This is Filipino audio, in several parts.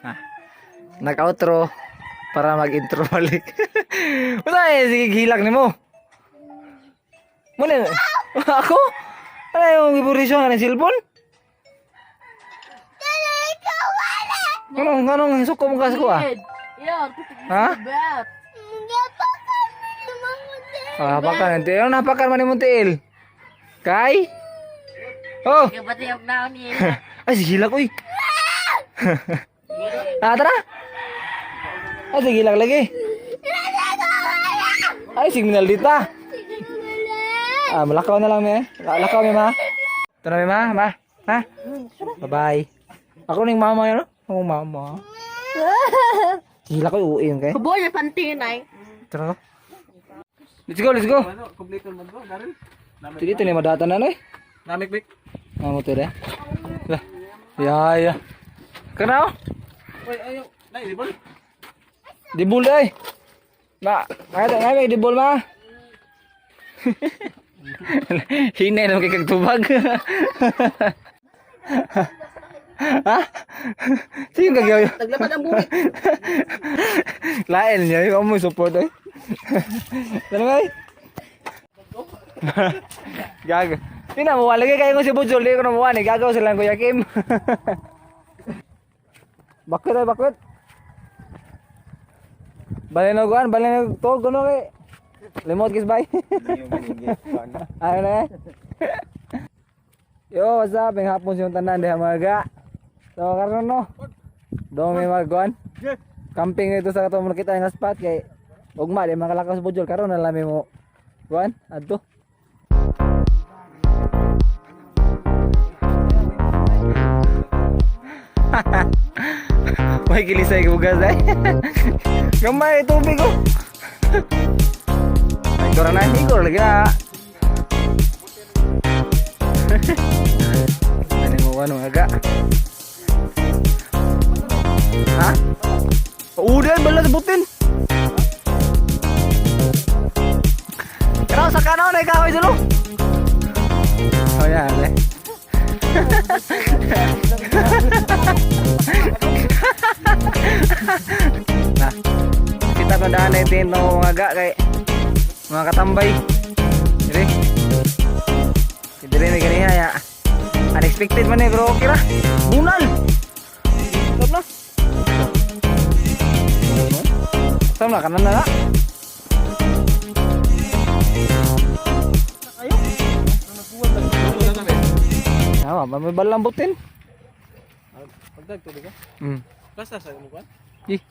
Ha. Nag-outro para mag-intro balik. Wala sige hilag nimo. Muna. Ako? Ano yung iburisyon ng cellphone? Anong suko mo kasi ko ah? Ha? Napakan nanti. Ano napakan man yung tiil? Kay? Oh! Ay, sige hilag, uy! Tara! Ay, sige hilag lagi. Ay, signal dita. Malakaw na lang, me. Lakaw, me, ma. Ito na, me, ma. Ha? Bye-bye. Ako ning mama yun, no? Ako mama. Hila ko, uwi yun, kay. Kubo niya pantingin ay. Tara. Let's go, let's go. Dito ni madata na, no? Namik-mik. Mo to, de. Lah. Ya. Kana? Oy, ayo. Nay, dibol. Dibul, day. Ma, ay, dibul, ma. Hinay naman kay kagtubag. Ha? Sige kagaw. Naglapad ang buhit. Lain niya, yung amoy support eh. Ano nga eh? Gago. Hindi na, mawalagay kayo ko si Bujol. Hindi ko na mawani. Gagaw sila Kuya Kim. Bakit ay bakit? Balay na guan, balay na to. Gano'n kay. Limot kis bay. Ano na eh? Yo, what's up? Yung hapon siyong tanan diha mga ga. So, karon no. Doon may magkuhan. Camping ito sa katong kita nga spot kay ugma di makalakaw sa Bujol karon na lami mo. Kuan, adto. May kilisay ko gas ay. Gamay tubig ko. Ay korang na higor lagi na. Ano mo ano aga? Ha? Udah balas butin. Kau sa kanon ay kahoy dulu. Oh ya, deh. Nah, kita tandaan natin no mga ga kay mga katambay. Dire. Dire ni ganiha ya. Unexpected man eh bro, kira. Bunal. Stop na. Sama kanan na. Ayo. Nawa, may balambutin. Pagdag to ka. Basta sa mo kan? Ih.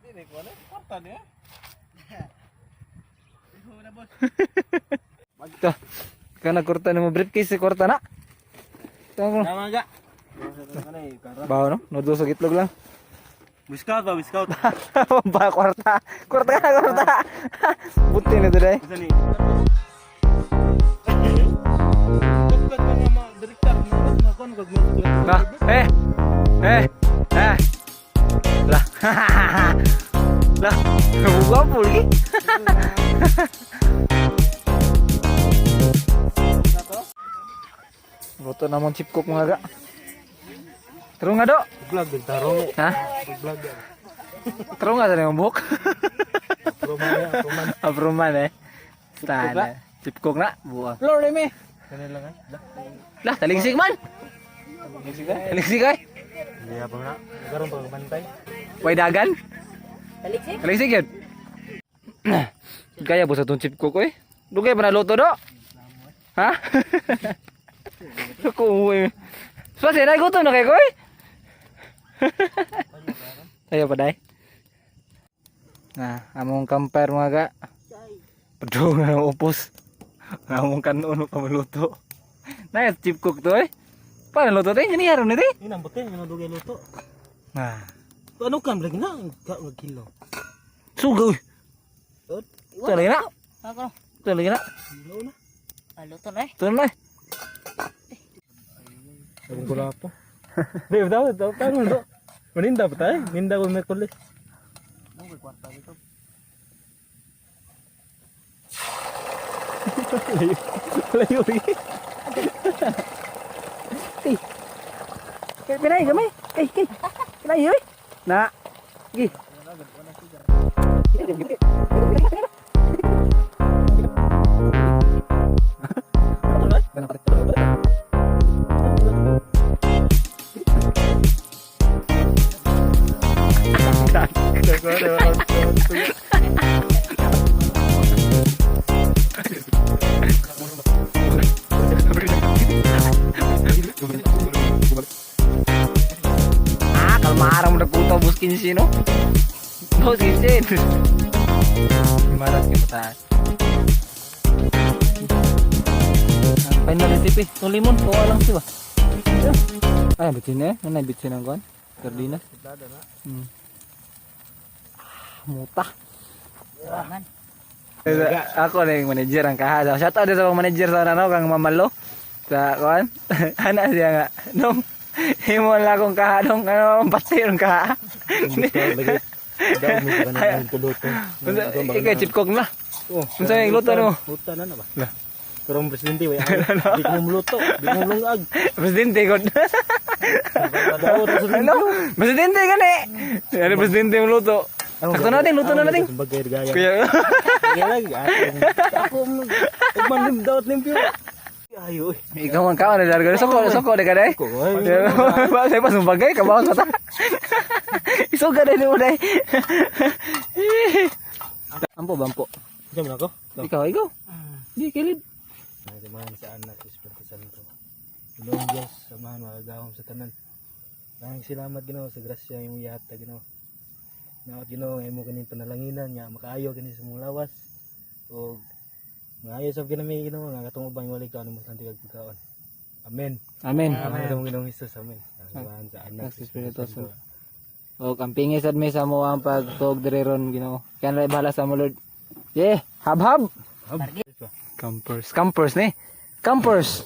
Dili ko na. Kwarta niya. Magto. Kana kurta mo briefcase kurta na. Tama Tama ga. Bawo no? Nodo sa gitlog lang. Scout ba, scout. Ba kwarta. Kwarta ka kwarta. Buti na to dai. Bisa ni. Pagkat ka nga direktar mo kon kag mo. Nah, eh. Lah. Lah, gua pul lagi. Foto namon chip cook mga ga. Terus nga do? Vlog tarong. Ha? Vlog. Terus nga sa buk. Roman. Apruman eh. Sana. Chip cook na. Buang. Lord me. Kanila nga. Lah, taligsik man. Taligsik ay. Iya pa na. Karon pag bantay. Way dagan. Taliksik. Taligsik yun. Kaya po sa itong chip cook eh. Dugay pa na luto do? Ha? Ako uwi. Spasi na gutom na kay ko eh. Tayo pa day. Nah, among camper mga ga. Pedong na upos. Among kanon pa maluto. Na chip cook to eh. Paano luto tayo? Yan iharon nito eh. Ini nambutin nga dugay luto. Nah. Ano kan lagi na? Ka kilo. Sugoy. Ito lagi na. Ako. Ito lagi na. Kilo na. Luto na eh. Ito na eh. Ang gula po. Dave daw, paano do? Maninda pa tayo? Ninda ko may kulis. Ano ba kwarta dito? Layo. pinay gamay. Kay. Pinay oy. Na. Gi. Kalmarang mo nagpunta bus 15 no? Bus 15. Maras ka mataas. Ang final recipe, itong limon, kuha lang siya ba? Ay, bitsin eh. Ano bitsin ang kuhan? Sardinas. Muta. Man. Ako na yung manager ang kaha. Shout out din sa mga manager sa ano, kang mamalo. Sa kuhan. Ana siya nga. Nung himo lang akong kaha nung ano, pati yung kaha. Ikaw chip cook na. Unsa yung luto mo? Luto na ba? Pero ang presidente way di ko muluto, di ko lungag. Presidente god. Ano? Presidente gani. Ano presidente yung luto? Sakto natin, luto na natin. Bagay gaya. Kuya. Kaya lagi ako man daot limpyo. Ayo. Ikaw man ka na largo. Soko de kada. Ba saya pas bagay ka ba sa ta. Isuga din mo dai. Bampo. Diyan ako. Ikaw. Di kilid. Samahan sa anak Espiritu Santo. Ginoong Diyos, samahan magagahom sa tanan. Maraming salamat Ginoo sa grasya imong yata Ginoo. Nawat Ginoo imo kaning panalanginan nga makaayo kini sa mong lawas. O maayo sa kinami Ginoo nga katong ubang wali ka mo santi kag pagkaon. Amen. Amen. Amen. Ginoo Hesus, amen. Samahan sa anak Espiritu Santo. O kampingis ad may sa mo ang pagtuog dire ron Ginoo. Kaya na bahala sa mo Lord. Yeah, hab. Campers ni. Campers.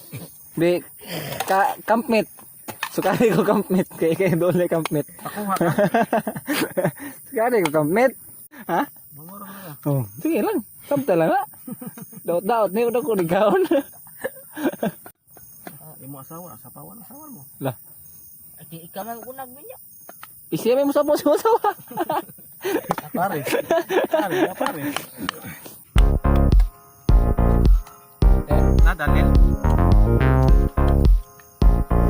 Di campmate. Sukali ko campmate kay dole campmate. Ako nga. Sukali ko campmate. Ha? Oh, sige lang. Samta lang ha. Daot ni udah ko digaon. Imo asawa, sapawan asawa mo. Lah. Ati ikaw man unag minyo. Isiya may musapo si musawa. Pare. Daniel.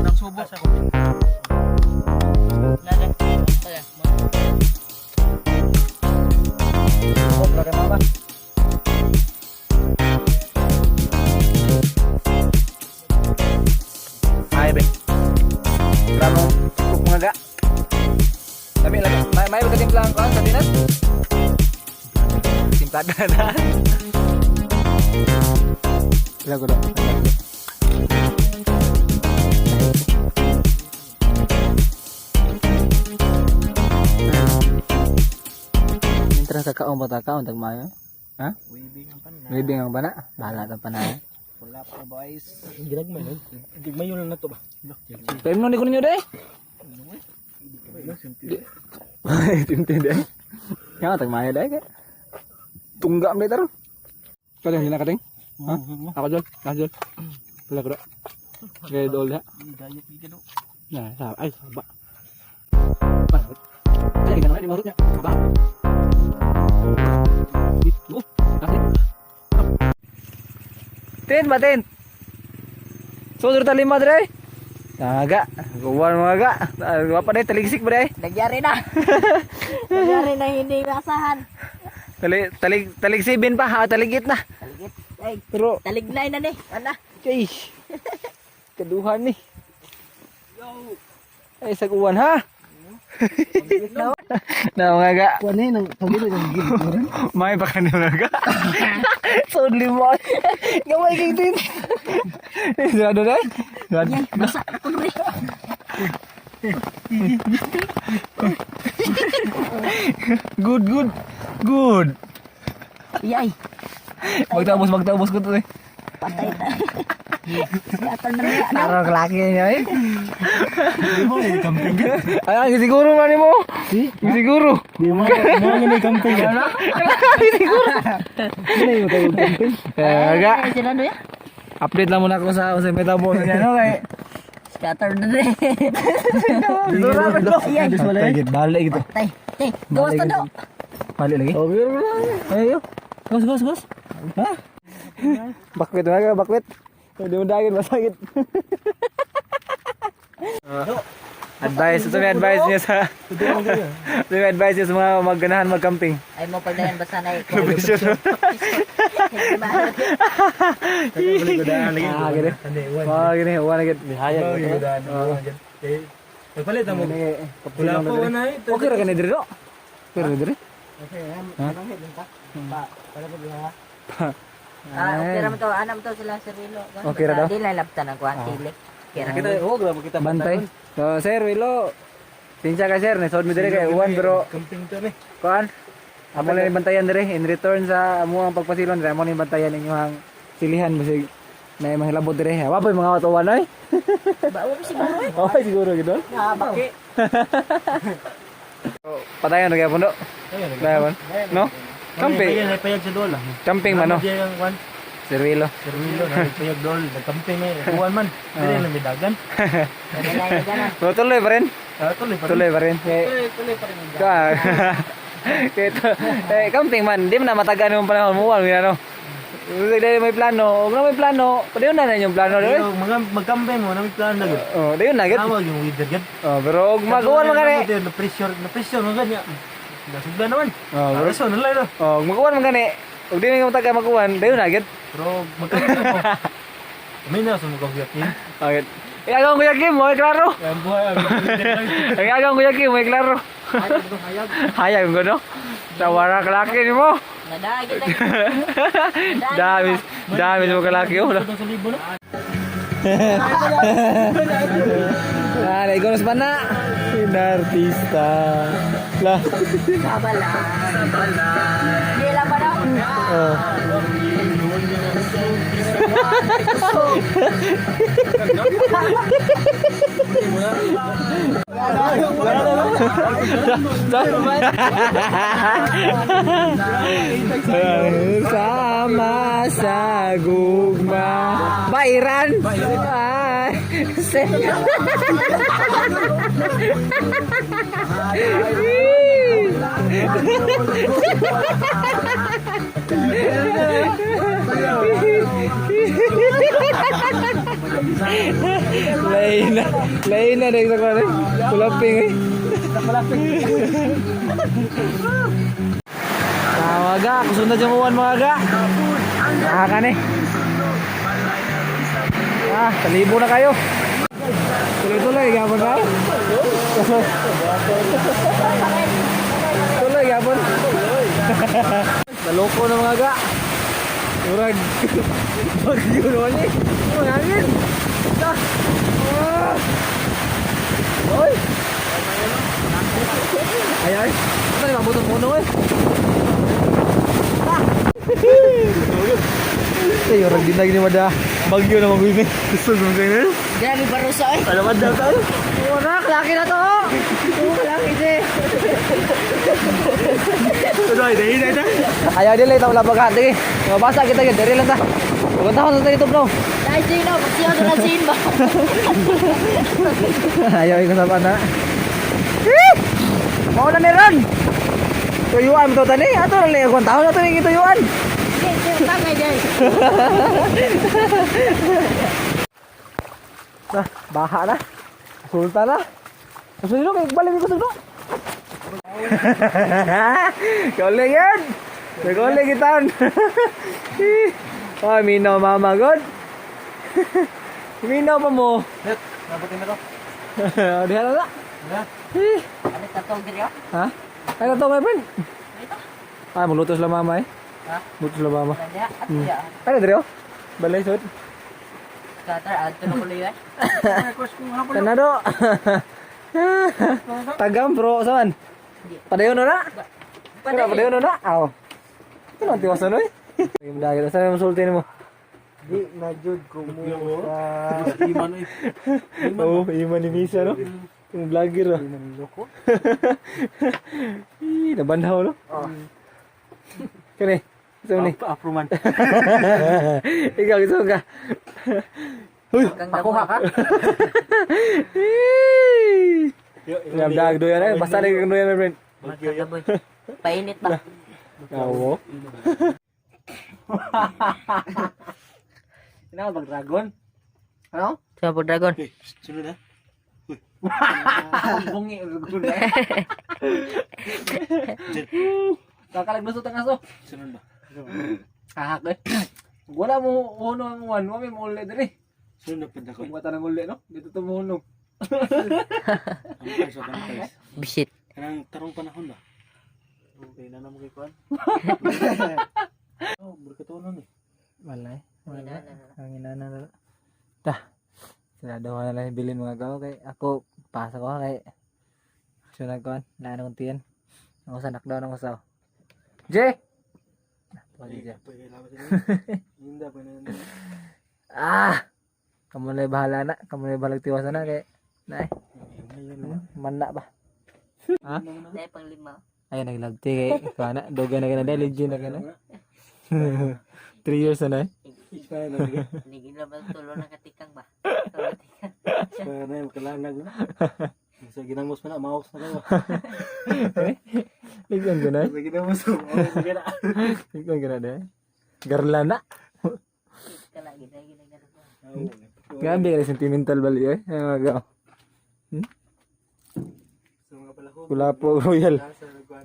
Nang subok sa ko. Nada. Kaya. Oh, berapa mama? Hai be. Kamu cukup enggak? Tapi lagi, mai ketimplang kan sardinas? Timpladan. Lagu dong. Mintra sa kaon bata kaon tag mayo. Ha? Wibing ang bana. Bahala ta panay. Wala pa boys. Ginagmay no. Gigmayo lang nato ba. Pero no ni ko ninyo dai. Tintin dai. Ya tag mayo dai kay. Tunggak dai taron. Kada hindi nakating. Ha? Ako dyan. Nakadyan. Wala ko na. Kaya doon ha. Gayat ni Ginoo. Ay, saba. Bakit? Ay, hindi ka naman. Hindi marut niya. Bakit? Dito. Kasi. Tin, batin. Sudur tali madre. Naga. Kuwan mga ga. Wapa na taligsik ba dai? Nagyari na. Nagyari na hindi masahan. Taligsibin pa. Ha, taligit na. Taligit. Ay, Pero, talignay na ni. Ana. Jay. Kaduhan ni. Ay, saguan ha. Na mga ga. Kuan nang pagilo ng gilid. May pa kanil mga ga. Sudli mo. Gamay kay tin. Ano na? Yan, basa ako rin. Good. Yay. Magtabos ko to eh. Patay na. Atal na niya. Narang laki niya eh. Ay, siguro man mo. Siguro. Di mo ni camping. Siguro. Dili mo tayo camping. Ga. Ay, sila ano ya? Update lang muna ako sa metabo niya no kay Scatter na rin. Balik, balik gitu. Tay, gawas ka daw. Balik lagi. Oh, biar ayo. Gus. Hah? Bakwit mga bakwit. Hindi mo dagin masakit. Advice, ito may advice niya sa ito may advice niya sa mga magganahan mag-camping. Ay mo pagdayan basta na ikaw. Pressure. Gini. Wah, gini, wala gid. Hayag Nagpalit mo. Wala pa wala ito. Okay ra kani diri do. Okay ra diri. Okay ra mo to, anam to sila sa rilo. Okay ra daw? Dili labtan ang kuantili. Kira Kita grabe kita Bantay. So, sir, Willow. Sinsya ka, sir. Nisod mo diri kay uwan pero camping to ni. kuan. Amo na yung bantayan diri in return sa amo ang pagpasilon diri. Amo na yung bantayan inyong silihan bisig na mga labot diri. Wa pa yung mga tuwan oy. Bawo siguro. Okay, siguro gid. Baki. Patayon na kaya puno. Dayon. No? Camping. Ay payag sa dola. Camping man no. Diyan ang kwan. Sir Willow. Sermilo na payag dol, nagcamping eh. Kuwan man. Dili na midagan. So, tuloy pa rin. Tuloy pa. Tuloy pa rin. Tuloy pa rin. Kaya camping man, di mo na matagan yung panahon mo, ano. Dahil may plano, kung may plano, pwede yun na yung plano doon. Magcamping mo, nang plan na gud. Oh, di yun na gid. Tama yung weather gud. Oh, pero kung magawan mo gani. Na pressure mo gud. Nasugdan naman. Oh, bro. Rason na lang. Oh, kung magawan mo gani. Kung di mo taga magawan, di yun na gid. Pero magcamping mo. May na sa mga yakin. Okay. Igagawin ko yakin mo, klaro. Yan buhay. Igagawin ko yakin mo, klaro. Hayag ko no. Tawara kalaki mo. Nadagi tayo. Dami mo kalaki oh. Sa libo na. Ah, ikaw na sa bana. Artista. Lah. Kabala. Hindi lang ba daw? Oh. Sama sa gugma. Bairan. Ay. Lain na dahil sa kwan eh. Kulaping eh. Mga ga, kusunod yung uwan mga ga. Nakakan eh. Talibo na kayo. Tuloy-tuloy, gapon ka. Tuloy, gapon. Naloko na mga ga. Urag. Bagyo naman eh. Hangin. Oy. Ay. Ito na mabutong puno eh. Ay, orang dinag ni mada. Bagyo na mag-uwi. Gusto mo kayo? Grabe barusa eh. Alamat daw tayo. Urak, laki na to. Laki siya. Tuloy, dahil na ito. Ayaw din lang itong labagat. Sige, mabasa kita yun. Dari lang ta. Huwag taon sa YouTube no. Dahil siya na, pag siya na sin ba? Ayaw yung kasama na. Mau na ni Ron. Tuyuan mo to tani. Ato na lang yung taon na ito yung tuyuan. Hindi, tangay dyan. Nah, baha na. Sulta na. Susunod mo, balik ko susunod. Kole yan. Kole kitan. Ah, minaw mama god. Minaw pa mo. Nabutin na to. Diyan na. Ano tatong diri oh? Ha? Ay na to, my friend. Ah, magluto sila mama eh. Ha? Luto sila mama. Kaya, at siya. Ay na diri oh. Balay sud. Scatter, ato na kulo yan. Kanado. Tagam bro, saan? Padayon na. Padayon na. Aw. Ito lang tiwasan oy. Yung dagit sa mo sulti mo. Di na jud ko mo sa iman eh. Oh, iman ni Misa no. Yung vlogger oh. Iman loko. Nabandaw no. Kani. Ito ni. Apruman. Ikaw ito ka. Uy, Kang pakuha ka. Yo, Ngabdag do yan eh. Basta na yung do yan, my friend. Magkagaboy. Painit pa. Awo. Sino bag dragon? Ano? Sa dragon. Hey, sunod na. Bungi dragon. Kakalaglusot ang aso. Sunod ba? Hahak eh. Wala mo uno ang one, wala mo ulit dali. Sunod na panda ko. Kung mata ng ulit, no? Dito tumuhunog. Kampais o kampais. Bisit. Kanang tarong panahon ba? Okay na naman kay Kwan. Oh, berkatunan eh. Wala eh. Wala. Ang inana na. Dah. Sila daw na lang bilin mga gaw kay ako pasa ko kay sunag ko na anong tiyan. Ako sanak daw ng usaw. Je. Pagi je. Hindi pa na. Ah. Kamu na bahala na. Kamu na balag tiwas na kay nay. Manna ba? Ha? Dahil pang lima. Ay naglagti kay kana doga na kana legend na kana. 3 years na eh. Ligin na ba tulo na katikang ba? Kaya na yung kalanag na. Sa ginamos mo na, maos na kayo. Ligyan ko na. Sa ginamos mo, maos na ka na. Ligyan ko na deh. Garlana. Kala gina gina. Grabe ka sentimental bali eh. Ay mga gaw. Sa mga palahog. Kulapo Royal.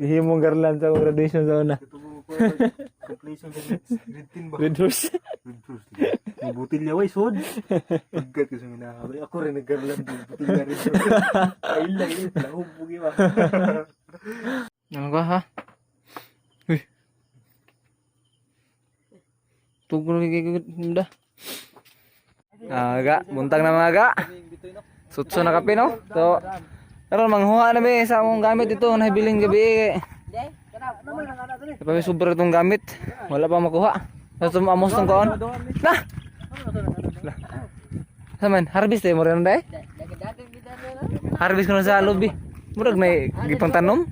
Gihimong garland sa akong graduation sa una. Katubo ko. Completion sa grade 10 ba? Red Horse. Red Horse. May butilya, way, sod. Pagkat ko sa minakabay. Ako rin nag-garland din. Butilya rin. Ay lang yun. Palahog po giwa. Ano ka ha? Uy. Tugo na kikikita. Aga, buntang na mga aga. Sutso na kape no? So, karon manghuha na ba sa among gamit ito na hibiling gabi. Kapag sobra itong gamit, wala pa makuha. Tapos amos ng kaon. Nah! Saman, harvest eh, mo rin na Dagang gina na. harvest ko na sa lobby. Murag may gipang tanom.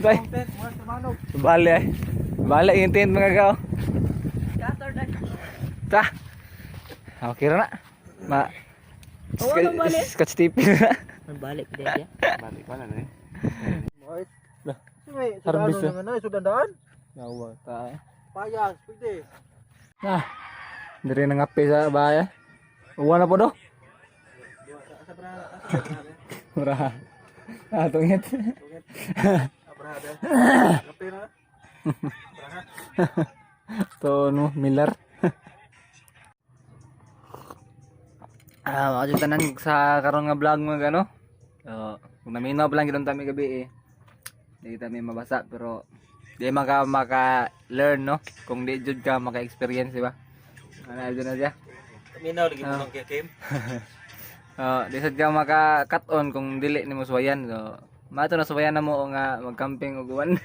Bay. Bale ay. Bale yung tent mga gaw. Ta. Okay ra na. Ma. Scotch tape na. Balik dia. Balik pa na eh. Harvest eh. Ano, sudandaan? Yawa ta. Payas, pwede. Ah. Dire na ngape sa bahay. Uwan na po do. Murah. Ah, tungit. To no Miller. Mga tanan sa karon nga vlog mga ano. So, kung naminaw pa lang gidon tami gabi eh. Di kami mabasa pero di maka learn no kung di jud ka maka-experience di ba? Ano jud na siya. Minaw lagi mo kay Kim. Di sad ka maka-cut on kung dili nimo suwayan. So, mato na suwayan na mo nga mag-camping og uwan.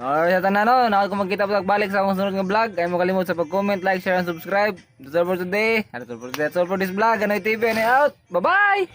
Alright, sa tanan no, kung magkita pa balik sa akong sunod nga vlog, ay mo kalimot sa pag-comment, like, share, and subscribe. That's all for today. That's all for this vlog. Anoy TV, and out. Bye-bye!